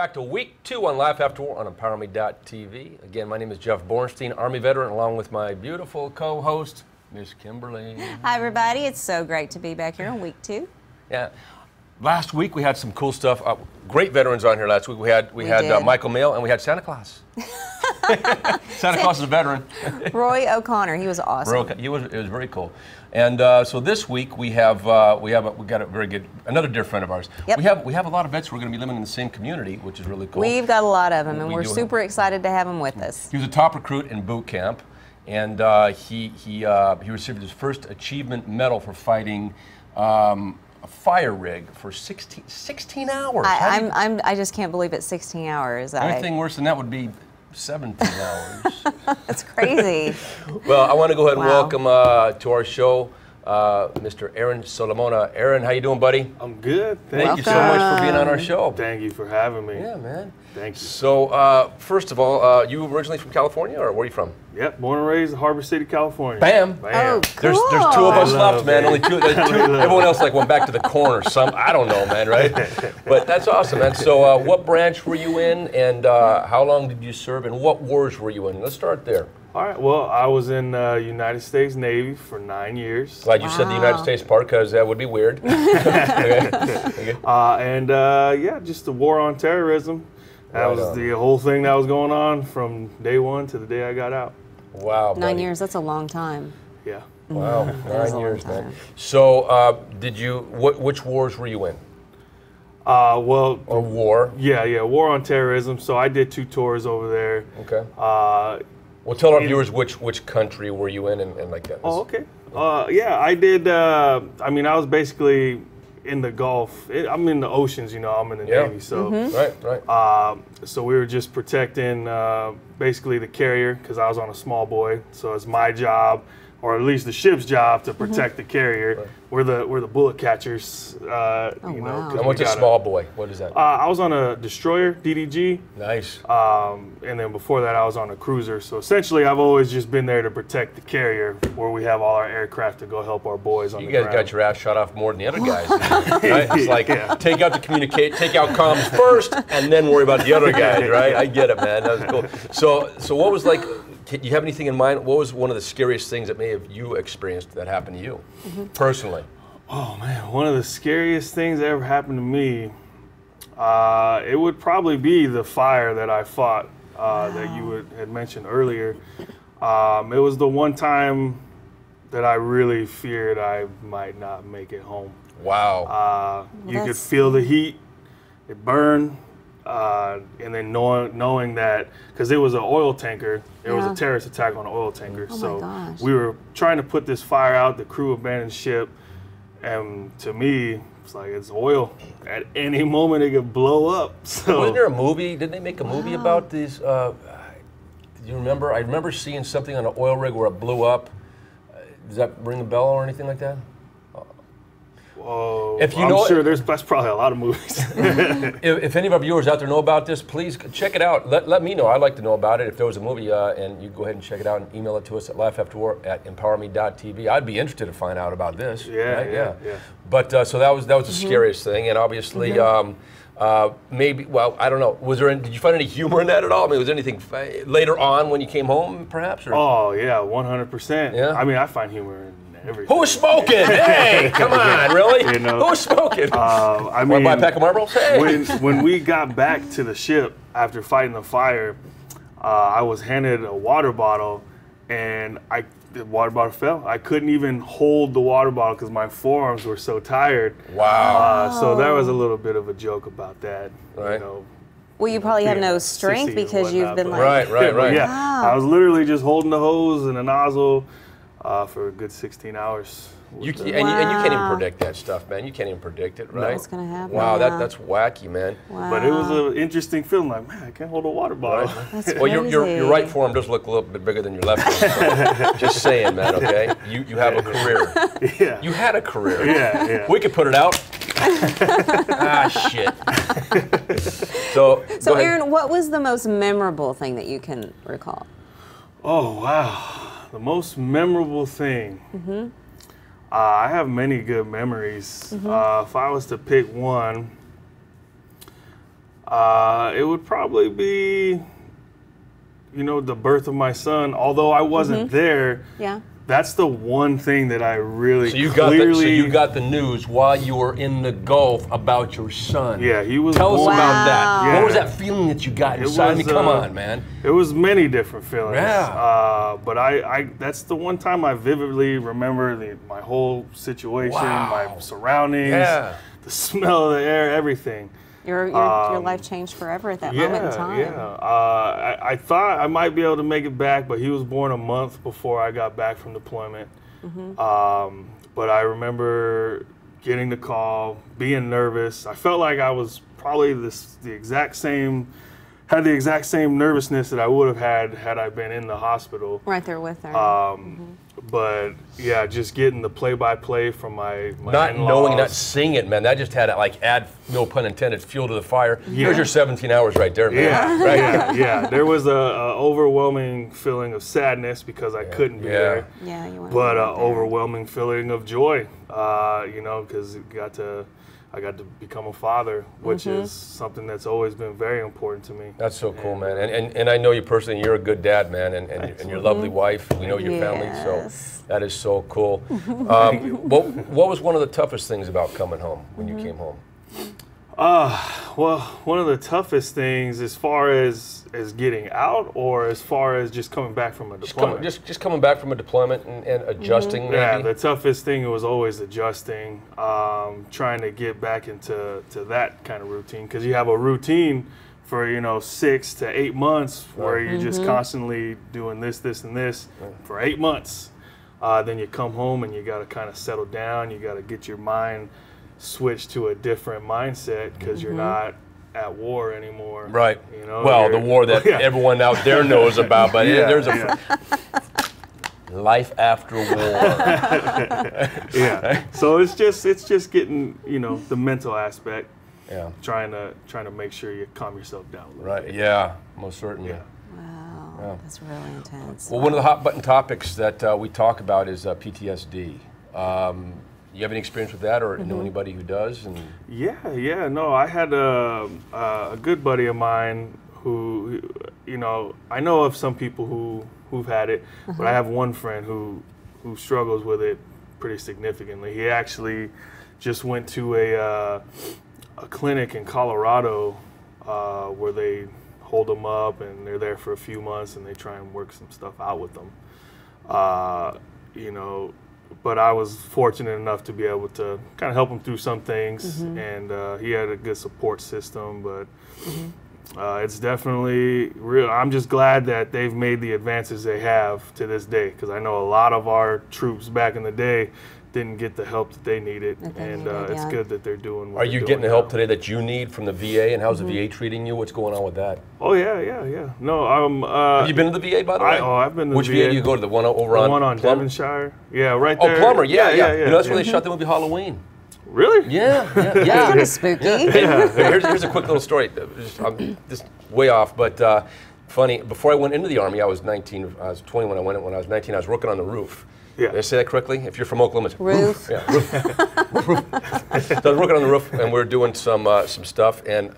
back to week 2 on Life After War on emPOWERme.tv. Again, my name is Jeff Bornstein, Army veteran, along with my beautiful co-host, Miss Kimberly. Hi, everybody. It's so great to be back here on week 2. Yeah. Last week we had some cool stuff. Great veterans on here last week. We had Michael Mail and we had Santa Claus. Santa Claus is a veteran. Roy O'Connor, he was awesome. It was very cool. And so this week we got a very good, another dear friend of ours. Yep. We have a lot of vets who are going to be living in the same community, which is really cool. We've got a lot of them, and we're super excited to have them with us. He was a top recruit in boot camp, and he received his first achievement medal for fighting a fire rig for 16 hours. I just can't believe it's 16 hours. Anything worse than that would be 17 hours. That's crazy. Well, I want to go ahead and welcome to our show Mr. Aaron Solomona. Aaron, how you doing, buddy? I'm good. Thank you so much for being on our show. Thank you for having me. Yeah, man. Thank you. So, first of all, you originally from California, or where are you from? Yep, born and raised in Harbor City, California. Bam. Oh, cool. There's 2 of us left, man. It. Only 2. Everyone else went back to the corner. I don't know, man. Right? But that's awesome, man. So, what branch were you in, and how long did you serve, and what wars were you in? Let's start there. All right. Well, I was in United States Navy for 9 years. Glad you said the United States part, because that would be weird. Okay. Yeah, just the war on terrorism. That was the whole thing that was going on from day 1 to the day I got out. Wow. 9 years, that's a long time. Yeah. Wow, 9 years, man. So, which wars were you in? Or war? Yeah, war on terrorism. So I did 2 tours over there. Okay. Well, tell our viewers which country were you in and like that. Oh, okay. Yeah, I did. I was basically in the Gulf. I'm in the oceans, I'm in the Navy. So right. So we were just protecting basically the carrier, because I was on a small boy. So it's my job, or at least the ship's job, to protect the carrier. Right. We're the bullet catchers. Wow. And what's a small boy? What is that? I was on a destroyer, DDG. Nice. And then before that, I was on a cruiser. So essentially, I've always just been there to protect the carrier, where we have all our aircraft to go help our boys on the ground. You guys got your ass shot off more than the other guys. Right? It's like, take out comms first, and then worry about the other guys, right? I get it, man. That was cool. So what was like, do you have anything in mind? What was one of the scariest things that you experienced that happened to you, personally? Oh, man, one of the scariest things that ever happened to me, it would probably be the fire that I fought that you had mentioned earlier. It was the one time that I really feared I might not make it home. Wow. You could feel the heat, it burned. And then knowing that, because it was an oil tanker, there was a terrorist attack on an oil tanker. So we were trying to put this fire out, the crew abandoned ship, and to me, it's like, it's oil. At any moment it could blow up. So wasn't there a movie? Didn't they make a movie about these? Do you remember? I remember seeing something on an oil rig where it blew up. Does that ring a bell or anything like that? Whoa, if you I'm sure that's probably a lot of movies. if any of our viewers out there know about this, please check it out. Let me know. I'd like to know about it. If there was a movie, and you go ahead and check it out and email it to us at lifeafterwar@emPOWERme.tv. I'd be interested to find out about this. Yeah. But so that was the scariest thing, and obviously maybe. Well, I don't know. Did you find any humor in that at all? I mean, was there anything later on when you came home, perhaps? Or? Oh yeah, 100%. Yeah. I find humor in everything. Who's smoking? Hey, come on, really? Who's smoking? Want to buy a pack of Marlboros? Hey. When we got back to the ship after fighting the fire, I was handed a water bottle, and the water bottle fell. I couldn't even hold the water bottle because my forearms were so tired. Wow. So there was a little bit of a joke about that. Right. Well, you probably have no strength because you've been like... Right. Yeah, wow. I was literally just holding the hose and the nozzle for a good 16 hours. And you can't even predict that stuff, man. You can't even predict it, right? What's going to happen? Wow, that's wacky, man. Wow. But it was an interesting feeling. Like, man, I can't hold a water bottle. That's well, your right forearm does look a little bit bigger than your left one. So just saying, man. Okay, you have a career. Yeah. You had a career. Yeah. We could put it out. Shit. So Aaron, what was the most memorable thing that you can recall? Oh wow. The most memorable thing. I have many good memories. If I was to pick one, It would probably be, you know, the birth of my son. Although I wasn't there. Yeah. That's the one thing that I really so you got the news while you were in the Gulf about your son. Yeah, he was Tell us born. about that. Yeah. What was that feeling that you got inside? I mean, come on, man. It was many different feelings. Yeah. But that's the one time I vividly remember my whole situation, my surroundings, the smell of the air, everything. Your life changed forever at that moment in time. Yeah. I thought I might be able to make it back, but he was born a month before I got back from deployment. But I remember getting the call, being nervous. I felt like I was probably the exact same nervousness that I would have had I been in the hospital. Right there with her. But yeah, just getting the play-by-play from my not in-laws. knowing, not seeing it, man. That just had like add, no pun intended, fuel to the fire. There's your 17 hours right there, man. Yeah, right? yeah. There was a overwhelming feeling of sadness because I couldn't be there. Yeah, you weren't. But an overwhelming feeling of joy, you know, because I got to become a father, which is something that's always been very important to me. That's so cool, man. And I know you personally. You're a good dad, man, and your lovely wife. We know your family, so that is so cool. What was one of the toughest things about coming home when you came home? Well, one of the toughest things as far as getting out, or as far as just coming back from a deployment? Just coming back from a deployment and adjusting, maybe? Yeah, the toughest thing was always adjusting, trying to get back into that kind of routine, because you have a routine for, you know, 6 to 8 months where you're just constantly doing this, and this for 8 months. Then you come home and you got to kind of settle down. You got to get your mind switched to a different mindset because you're not at war anymore. Right. You know, well, the war that everyone out there knows about, but there's a life after war. So it's just getting, you know, the mental aspect. Yeah. Trying to make sure you calm yourself down. Right. Yeah. Most certainly. Yeah. Wow. That's really intense. Well, one of the hot button topics that we talk about is PTSD. You have any experience with that, or know anybody who does? And No, I had a good buddy of mine who, you know, I know of some people who've had it, but I have one friend who struggles with it pretty significantly. He actually just went to a clinic in Colorado where they hold them up and they're there for a few months and they try and work some stuff out with them. You know. But I was fortunate enough to be able to kind of help him through some things, and he had a good support system. But it's definitely real. I'm just glad that they've made the advances they have to this day, because I know a lot of our troops back in the day didn't get the help that they needed, it's good that they're doing what Are you getting the help today that you need from the VA, and how's the VA treating you? What's going on with that? Oh, yeah. No, have you been to the VA, by the way? I've been to Which the VA. VA do you go to? The one over on? The one on Devonshire? Yeah, right there. Oh, Plummer, yeah. You know, that's where they shot the movie Halloween. Really? Yeah. That's kind of spooky. Here's a quick little story. I'm just way off, but funny. Before I went into the Army, I was 19. I was 20 when I went. When I was 19, I was working on the roof. Yeah. Did I say that correctly? If you're from Oklahoma, it's roof. Yeah, roof. So I was working on the roof, and we were doing some stuff, and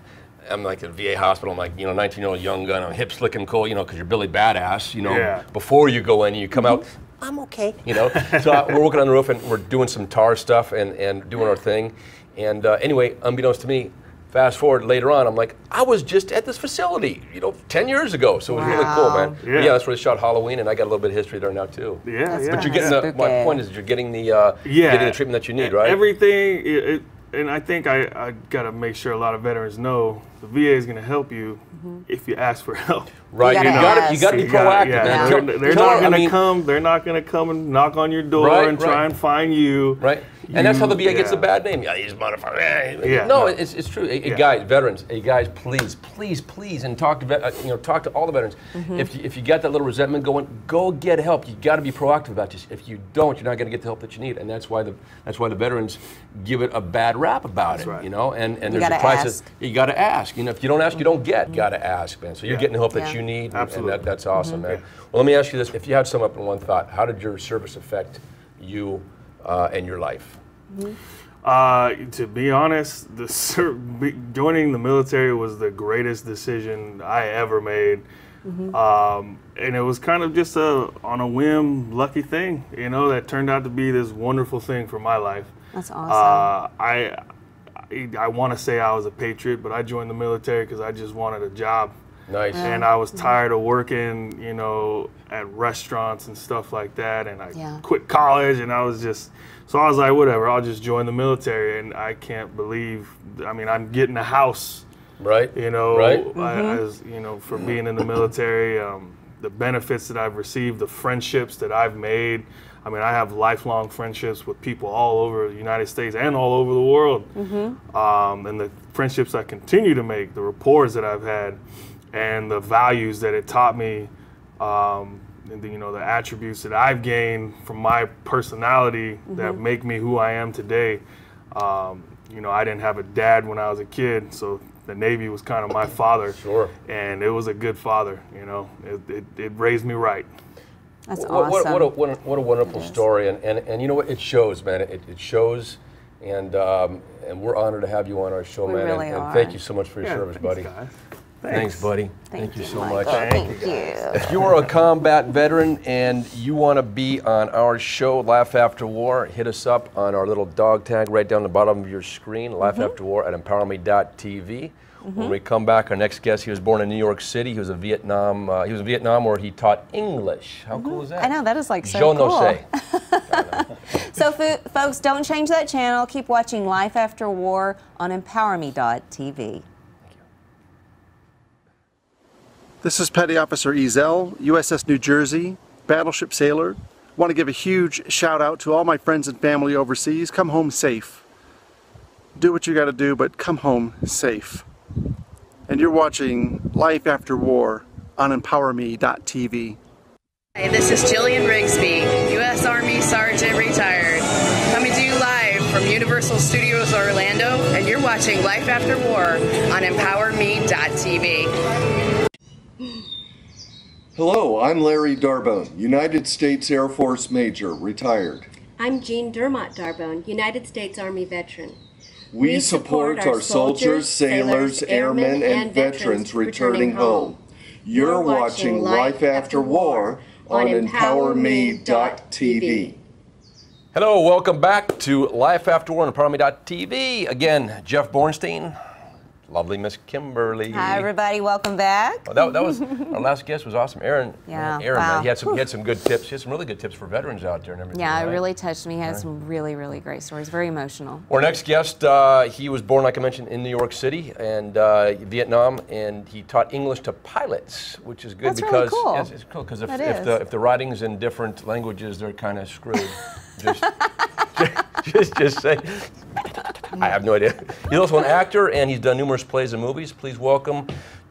I'm like at a VA hospital. I'm like, you know, 19-year-old young gun. I'm hip slick and cool, you know, because you're Billy Badass, you know. Before you go in, you come out. I'm okay, you know. So we're working on the roof, and we're doing some tar stuff and doing our thing. And anyway, unbeknownst to me, fast forward later on, I'm like, I was just at this facility, you know, 10 years ago. So it was really cool, man. Yeah, that's where they shot Halloween, and I got a little bit of history there now too. But you're getting my point is you're getting the getting the treatment that you need, right? Everything. And I think I got to make sure a lot of veterans know the VA is going to help you if you ask for help. Right. You got to be proactive, man. They're not going to come. They're not going to come and knock on your door and try and find you. Right. And that's how the VA gets a bad name. Yeah, these motherfuckers. No, it's true. Guys, veterans, guys, please, and talk to all the veterans. If you got that little resentment going, go get help. You got to be proactive about this. If you don't, you're not going to get the help that you need, and that's why the veterans give it a bad rap about it. Right. You know, and there's a crisis. You got to ask. You know, if you don't ask, you don't get. You got to ask, man. So you're getting the help that you need. Absolutely. And that's awesome, man. Well, let me ask you this: if you had to sum up in one thought, how did your service affect you and your life? To be honest, joining the military was the greatest decision I ever made. And it was kind of just on a whim, lucky thing, you know, that turned out to be this wonderful thing for my life. That's awesome. I want to say I was a patriot, but I joined the military because I just wanted a job. Nice. And I was tired of working, you know, at restaurants and stuff like that. And I quit college, and I was just, so I was like, whatever, I'll just join the military. And I can't believe, I mean, I'm getting a house. Right. You know, as you know, for being in the military, the benefits that I've received, the friendships that I've made. I mean, I have lifelong friendships with people all over the United States and all over the world. And the friendships I continue to make, the rapports that I've had, and the values that it taught me, and the, you know, the attributes that I've gained from my personality that make me who I am today. You know, I didn't have a dad when I was a kid, so the Navy was kind of my father. Sure. And it was a good father, you know. It raised me right. That's awesome. What a wonderful story. And you know what? It shows, man. It shows. And we're honored to have you on our show, man. Really and thank you so much for your service, buddy. Guys. Thanks, buddy. Thank you so much. Thank you. If you are a combat veteran and you want to be on our show, Laugh After War, hit us up on our little dog tag right down the bottom of your screen, Laugh After War at emPOWERme.tv. When we come back, our next guest, he was born in New York City. He was in Vietnam where he taught English. How cool is that? I know, that is like so Jean cool. No So folks, don't change that channel. Keep watching Life After War on emPOWERme.tv. This is Petty Officer Ezel, USS New Jersey, battleship sailor. Want to give a huge shout out to all my friends and family overseas. Come home safe. Do what you got to do, but come home safe. And you're watching Life After War on emPOWERme.tv. Hi, this is Jillian Rigsby, U.S. Army Sergeant retired, coming to you live from Universal Studios Orlando, and you're watching Life After War on emPOWERme.tv. Hello, I'm Larry Darbone, United States Air Force Major, retired. I'm Jean Dermott Darbone, United States Army veteran. We support our soldiers, sailors, airmen, and veterans returning home. You're watching Life After War on emPOWERme.tv. Hello, welcome back to Life After War on emPOWERme.tv. Again, Jeff Bornstein. Lovely Miss Kimberly. Hi, everybody. Welcome back. Oh, that was our last guest was awesome, Aaron. Yeah, Aaron, wow. He had some good tips. He had some really good tips for veterans out there and everything. Yeah, right? it really touched me. He had some really, really great stories. Very emotional. Our next guest, he was born, like I mentioned, in New York City and Vietnam, and he taught English to pilots, which is good. That's because really cool. yes, it's cool because if the writing's in different languages, they're kind of screwed. just say. I have no idea. He's also an actor, and he's done numerous plays and movies. Please welcome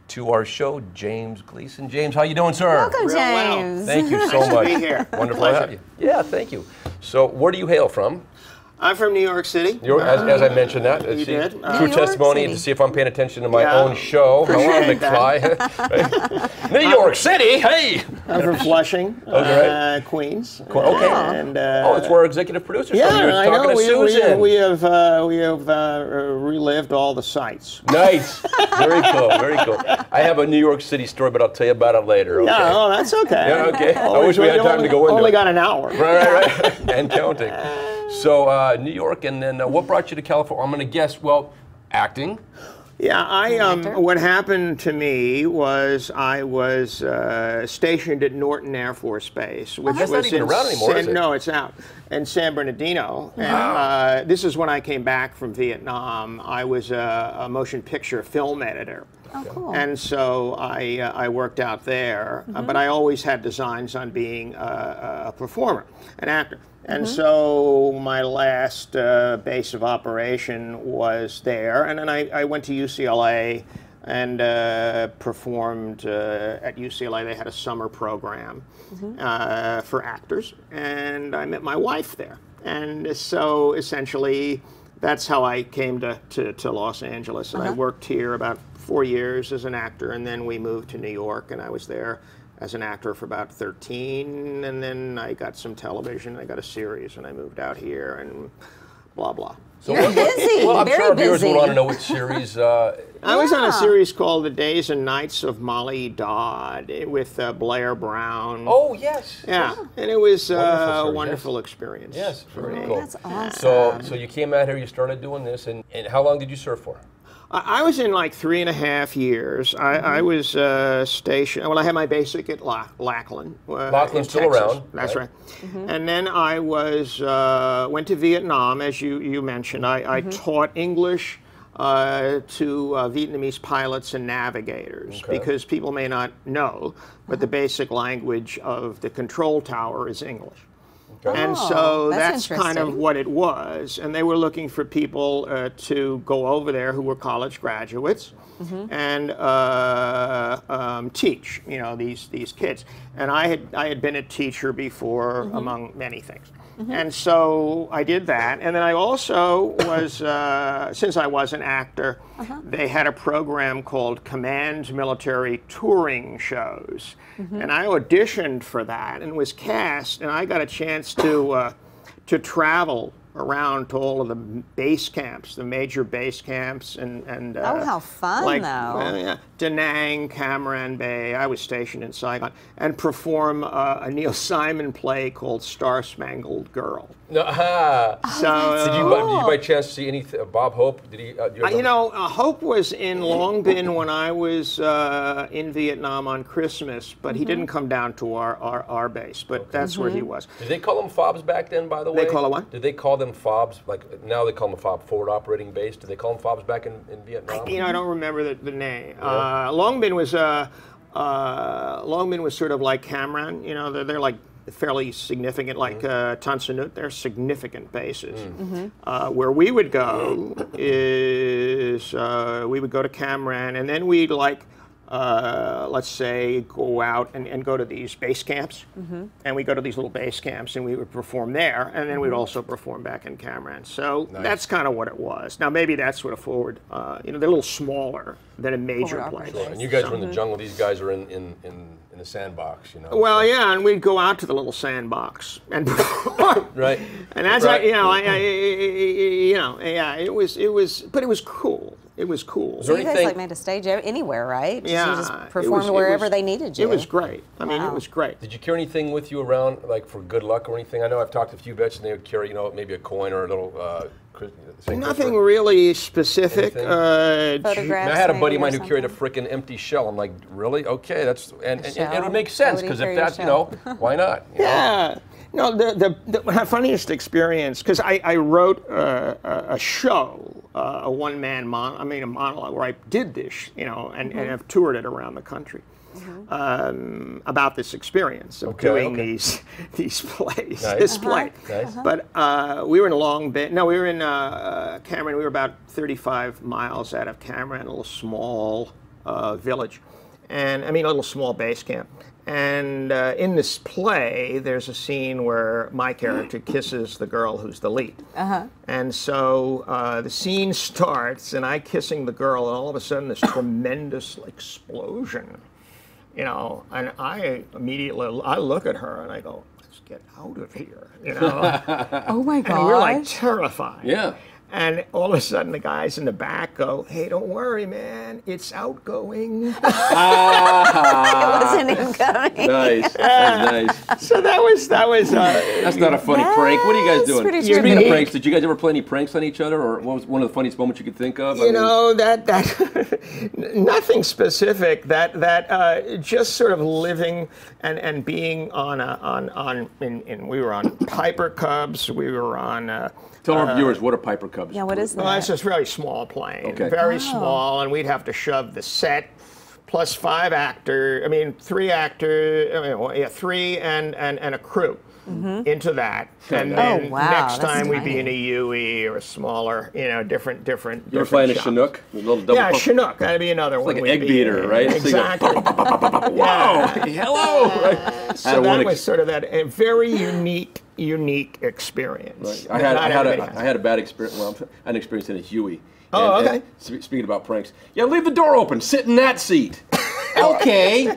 to our show, James Gleason. James, how you doing, sir? Welcome, James. Thank you so much. Nice to be here. Wonderful to have you. Yeah, thank you. So, where do you hail from? I'm from New York City. As I mentioned that. You did. True New testimony York to see if I'm paying attention to my Yeah, own show. appreciate McFly. New York City, hey! I'm from Flushing, right. Queens. Okay. And, it's where our executive producer's yeah, from. You were I talking know. to Susan. We have relived all the sites. Nice. Very cool. Very cool. I have a New York City story, but I'll tell you about it later. Okay? Yeah, that's okay. Yeah, okay. I wish we had time to go into it. Only got an hour. Right. And counting. So, New York, and then what brought you to California? I'm going to guess, well, acting. Yeah, what happened to me was I was stationed at Norton Air Force Base, which that's was not even around anymore, is it? No, it's out in San Bernardino. Wow. And this is when I came back from Vietnam. I was a motion picture film editor. Oh, cool. And so I worked out there, but I always had designs on being a performer, an actor. And so my last base of operation was there, and then I went to UCLA and performed at UCLA. They had a summer program for actors, and I met my wife there. And so essentially, that's how I came to Los Angeles. And I worked here about 4 years as an actor, and then we moved to New York, and I was there as an actor for about 13, and then I got some television, I got a series, and I moved out here, and blah, blah. So You're busy, well, I'm very sure our viewers busy. will want to know what series. I was on a series called The Days and Nights of Molly Dodd with Blair Brown. Oh, yes. Yeah, and it was a series, wonderful experience. Yes, for very me. cool. That's awesome. So you came out here, you started doing this, and how long did you serve for? I was in like 3.5 years. I was stationed. Well, I had my basic at Lackland. Lackland's still Texas. around. That's right. And then I was went to Vietnam, as you mentioned. I taught English to Vietnamese pilots and navigators, because people may not know, but the basic language of the control tower is English. And so that's kind of what it was. And they were looking for people to go over there who were college graduates and teach, these kids. And I had been a teacher before, among many things. And so I did that. And then I also was, since I was an actor, they had a program called Command Military Touring Shows. And I auditioned for that and was cast, and I got a chance to travel around to all of the base camps, the major base camps, and oh, how fun, like, though. Da Nang, Cam Ranh Bay. I was stationed in Saigon, and perform a Neil Simon play called Star Spangled Girl. No, So did you by chance see any Bob Hope? Did he? Hope was in Long Binh when I was in Vietnam on Christmas, but he didn't come down to our base. But that's where he was. Did they call them FOBs back then? By the way, they call it what? Did they call them FOBs? Like now they call them a FOB, forward operating base. Did they call them FOBs back in Vietnam? I don't remember the name. Long Binh was sort of like Cam Ranh. They're like fairly significant, like Tan Son Nhut. They're significant bases. Where we would go is we would go to Cam Ranh, and then we'd let's say, go out and go to these base camps. And we go to these little base camps, and we would perform there, and then we'd also perform back in Cam Ranh. So that's kind of what it was. Now, maybe that's sort of forward, they're a little smaller than a major place. Sure. And you guys were in the jungle, these guys are in the sandbox, Well, yeah, and we'd go out to the little sandbox and right. And that's it was cool. It was cool. So you guys made a stage anywhere, right? Yeah. You just performed wherever they needed you. It was great. I mean, it was great. Did you carry anything with you around, like for good luck or anything? I know I've talked to a few vets and they would carry, maybe a coin or a little. Nothing really specific. Photographs. I had a buddy of mine who carried a frickin' empty shell. I'm like, really? Okay, that's and it would make sense because if that's why not? Yeah. No, the funniest experience, because I wrote a show, a one-man monologue where I did this, and have toured it around the country. About this experience of doing these plays, this play. Nice. But we were in Long Binh. No, we were in Cam Ranh. We were about 35 miles out of Cam Ranh, a little small village, and a little small base camp. And in this play, there's a scene where my character kisses the girl who's the lead. And so the scene starts, and I kissing the girl, and all of a sudden this tremendous explosion. And I immediately look at her and I go, let's get out of here, Oh my God. And we're like terrified. Yeah. And all of a sudden the guys in the back go, hey, don't worry, man, it's outgoing. It wasn't incoming. Nice. That's nice. So that was. That's not a funny prank. What are you guys doing? Pretty Speaking of tricky. pranks, did you guys ever play any pranks on each other, or what was one of the funniest moments you could think of? That nothing specific. That just sort of living and being we were on Piper Cubs. We were on. Tell our viewers, what are Piper Cubs? Yeah, what is that? Well, it's this very small plane, Okay. small, and we'd have to shove the set plus 3 and a crew into that. And then next time we'd be in a UE or a smaller, different. You ever flying a Chinook? A little double pump? Chinook. That'd be another one. Like an egg beater, right? Exactly. Whoa! Hello! Right. So that was sort of a very unique experience. Right. I had a bad experience. Well, I had an experience in a Huey. Oh, okay. Speaking about pranks, leave the door open. Sit in that seat. Okay.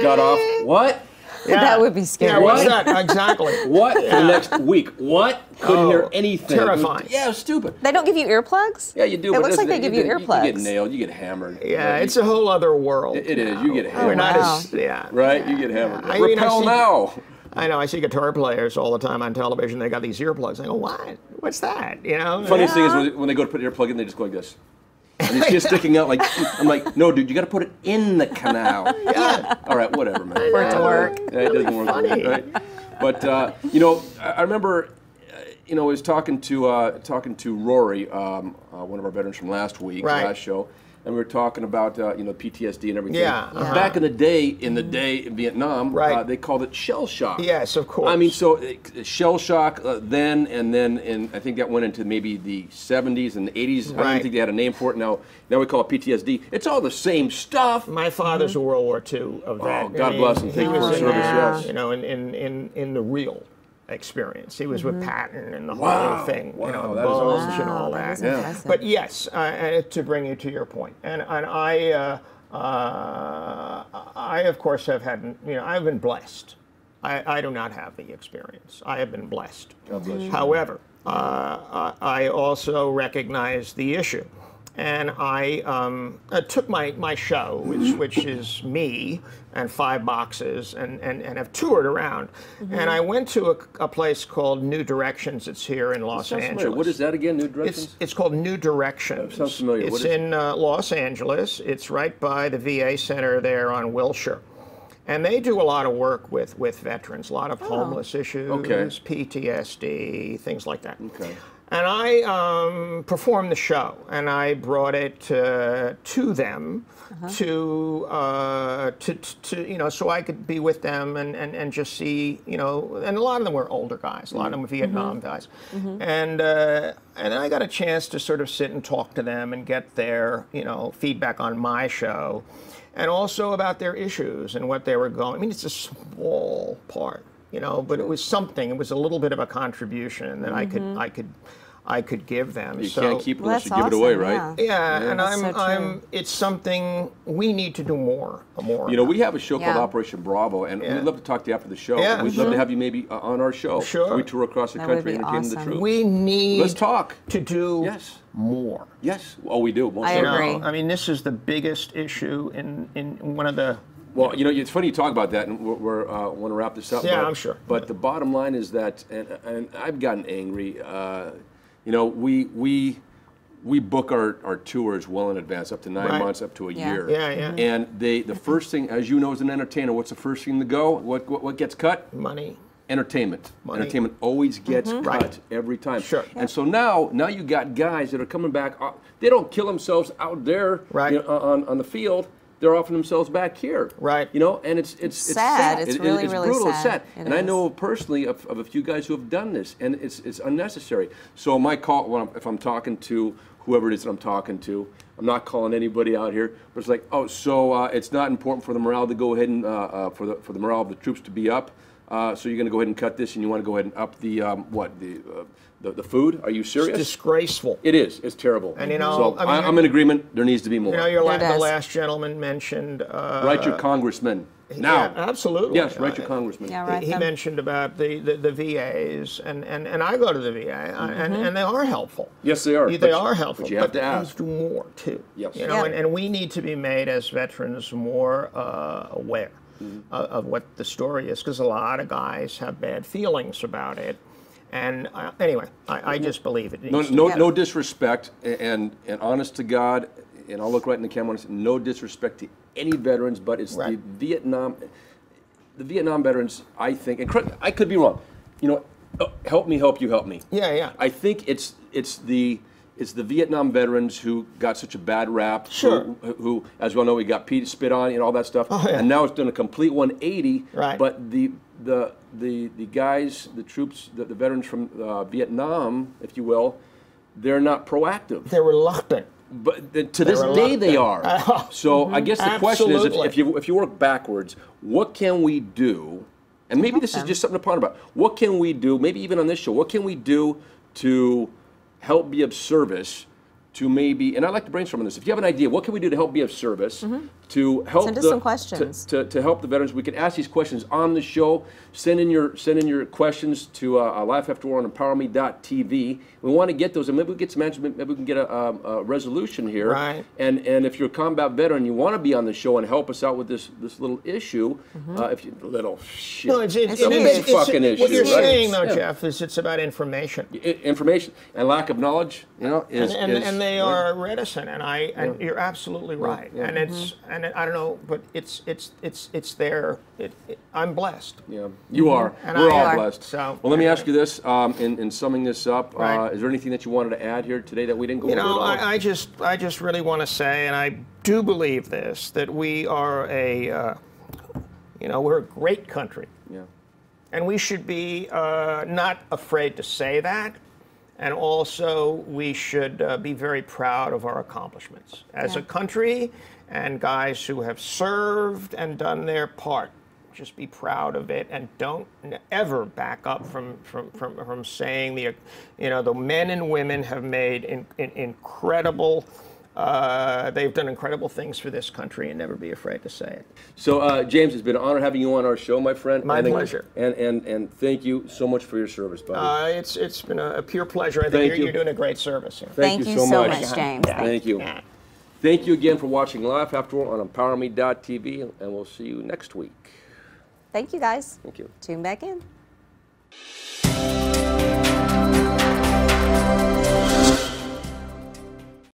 Got off. What? That would be scary. Yeah, what's that? Exactly. What? For the next week. What? Couldn't hear anything. Terrifying. Yeah, it was stupid. They don't give you earplugs? Yeah, you do. It looks like they give you earplugs. You get nailed. You get hammered. Yeah, it's a whole other world. It is. You get hammered. We're not as, yeah. Right? You get hammered. I Repel now. I know. I see guitar players all the time on television. They got these earplugs. I go, what? What's that? You know. Funniest thing is when they go to put an earplug in, they just go like this. And you see it sticking out like, I'm like, no, dude, you got to put it in the canal. Yeah. All right, whatever, man. For it to work. Yeah, it doesn't work. Funny. Right? But, you know, I remember, you know, I was talking to Rory, one of our veterans from last week, last show. And we were talking about you know, PTSD and everything. Yeah. Back in the day, in Vietnam, they called it shell shock. Yes, of course. I mean, so shell shock then, and then I think that went into maybe the 70s and the 80s. I don't think they had a name for it. Now we call it PTSD. It's all the same stuff. My father's a World War II of that. Oh, God bless him. Thank you for service. Yes. You know, in the real experience. He was with Patton and the whole thing, you know, that is awesome. and all that. That is impressive. But yes, to bring you to your point, and I of course have had, you know, I've been blessed. I do not have the experience. I have been blessed. God bless you. However, I also recognize the issue. And I took my show, which is me and 5 boxes, and have toured around. And I went to a place called New Directions. It's here in Los Angeles. What is that again, New Directions? It's called New Directions. That sounds familiar. It's in Los Angeles. It's right by the VA Center there on Wilshire. And they do a lot of work with veterans, a lot of homeless issues, PTSD, things like that. Okay. And I performed the show, and I brought it to them to you know, so I could be with them and just see, you know, and a lot of them were older guys, a lot of them were Vietnam guys, and I got a chance to sort of sit and talk to them and get their, you know, feedback on my show, and also about their issues and what they were going. I mean, it's a small part, you know, but it was something. It was a little bit of a contribution that I could give them. You can't keep it unless you give it away, right? Yeah, and it's something we need to do more. You know, we have a show called Operation Bravo, and we'd love to talk to you after the show. Yeah, we'd love to have you maybe on our show. Sure. We tour across the country entertaining the troops. We need Let's talk. to do more. Yes. Oh, we do. I agree. I mean, this is the biggest issue in one of the... Well, you know, it's funny you talk about that, and we're want to wrap this up. Yeah, I'm sure. But the bottom line is that, and I've gotten angry. You know, we book our tours well in advance, up to 9 months, up to a year. Yeah. And the first thing, as you know, as an entertainer, what's the first thing to go? What gets cut? Money. Entertainment. Money. Entertainment always gets cut every time. Sure. And so now you got guys that are coming back. They don't kill themselves out there you know, on the field. They're offering themselves back here. Right. You know, and it's sad. It's really, really brutal. sad. It's sad. It and I is. know personally of a few guys who have done this, and it's unnecessary. So my call, if I'm talking to whoever it is that I'm talking to, I'm not calling anybody out here, but it's like, oh, so it's not important for the morale to go ahead and for the morale of the troops to be up. So you're going to go ahead and cut this, and you want to go ahead and up the the food? Are you serious? It's disgraceful. It is. It's terrible. And you know, so I'm in agreement. There needs to be more. You know, the last gentleman mentioned. Write your congressman now. Yeah, absolutely. Yes, write your congressman. Yeah, he mentioned about the VAs, and I go to the VA, and they are helpful. Yes, they are. They are helpful. But you have to ask. But do more too. Yes. You know, and we need to be made as veterans more aware of what the story is, because a lot of guys have bad feelings about it. And anyway, I just believe it. No disrespect, and honest to God, and I'll look right in the camera and say, no disrespect to any veterans, but it's the Vietnam veterans, I think, and I could be wrong. You know, help me, help you, help me. Yeah. I think it's the Vietnam veterans who got such a bad rap. Sure. Who, as we all know, we got spit on and all that stuff. Oh, yeah. And now it's done a complete 180. Right. But the guys, the troops, the veterans from Vietnam, if you will, they're not proactive. They're reluctant. But to this day they are. So I guess the question is, if you work backwards, what can we do? And maybe this is just something to ponder about. What can we do? Maybe even on this show, what can we do to help be of service to maybe? And I'd like to brainstorm on this. If you have an idea, what can we do to help be of service to help Send us some questions. to help the veterans. We can ask these questions on the show. Send in your questions to Life After War on emPOWERme.tv. We want to get those, and maybe we get some answers. Maybe we can get a resolution here. Right. And if you're a combat veteran, you want to be on the show and help us out with this little issue. If you little shit, no, it's fucking issue. What you're right? saying, though, Jeff, is it's about information. Information and lack of knowledge. You know, and they are reticent, and you're absolutely right. And it's and I don't know, but it's there. I'm blessed. Yeah, you are. And we're all blessed. So, well, let me ask you this: in summing this up, right. is there anything that you wanted to add here today that we didn't go over at all? I just really want to say, and I do believe this, that we are we're a great country. Yeah. And we should be not afraid to say that. And also, we should be very proud of our accomplishments as a country, and guys who have served and done their part. Just be proud of it, and don't ever back up from saying the men and women have made incredible. They've done incredible things for this country, and never be afraid to say it. So, James, it's been an honor having you on our show, my friend. My pleasure. And thank you so much for your service, buddy. It's been a pure pleasure. I think you're doing a great service here. Thank you so much, James. Thank you. Yeah. Thank you again for watching Life After War on emPOWERme.tv, and we'll see you next week. Thank you, guys. Thank you. Tune back in.